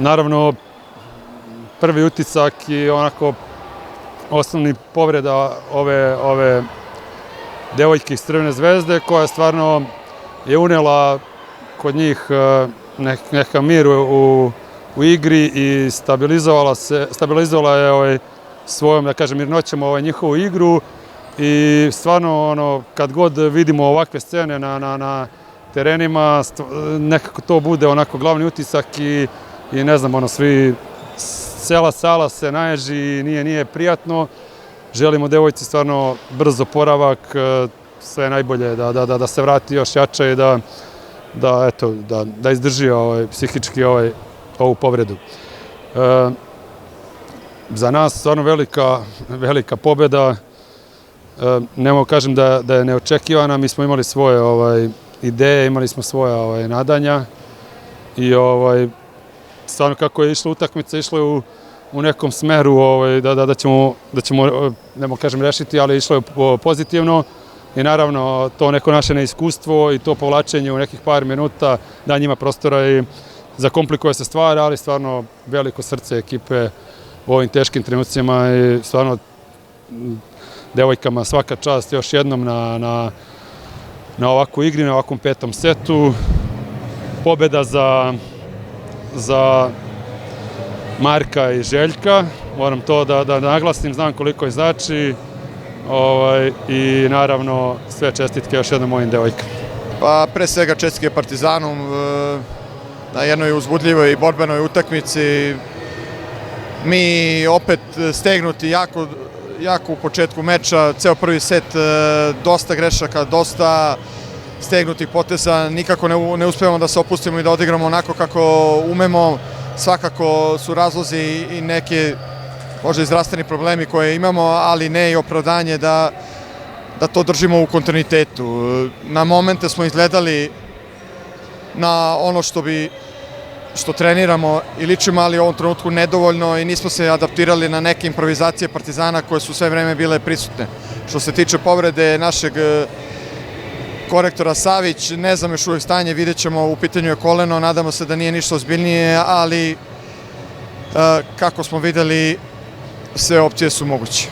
Naravno, prvi utisak i onako osnovni povreda ove devojke iz Crvene zvezde, koja stvarno je unela kod njih neka mir u igri i stabilizovala je svojom, da kažem, mirnoćom njihovu igru. I stvarno, kad god vidimo ovakve scene na terenima, nekako to bude onako glavni utisak i ne znam, cela sala se naježi i nije prijatno. Želimo devojci stvarno brz oporavak, sve najbolje, da se vrati još jače i da izdrži psihički ovu povredu. Za nas stvarno velika pobjeda. Ne mogu kažem da je neočekivana, mi smo imali svoje ideje, imali smo svoja nadanja i stvarno kako je išla utakmica, išla je u nekom smeru da ćemo, ne mogu kažem rešiti, ali išlo je pozitivno i naravno to neko naše neiskustvo i to povlačenje u nekih par minuta da njima prostora i zakomplikuje se stvar, ali stvarno veliko srce ekipe u ovim teškim trenucima i stvarno devojkama svaka čast još jednom na ovakvu igri, na ovakvom 5. setu. Pobjeda za Marka i Željka, moram to da naglasim, znam koliko je znači i naravno sve čestitke još jednom mojim devojkama. Pa pre svega čestitke Partizanu na jednoj uzbudljivoj i borbenoj utakmici. Mi opet stegnuti jako u početku meča, ceo prvi set, dosta grešaka, dosta stegnutih poteza, nikako ne uspevamo da se opustimo i da odigramo onako kako umemo. Svakako su razlozi i neke možda i zdravstveni problemi koje imamo, ali ne i opravdanje da to držimo u kontinuitetu. Na momente smo izgledali na ono što treniramo i ličimo, ali u ovom trenutku nedovoljno i nismo se adaptirali na neke improvizacije Partizana koje su sve vreme bile prisutne. Što se tiče povrede našeg korektora Savić, ne znam još uvijek stanje, vidjet ćemo, u pitanju je koleno, nadamo se da nije ništa ozbiljnije, ali kako smo videli, sve opcije su moguće.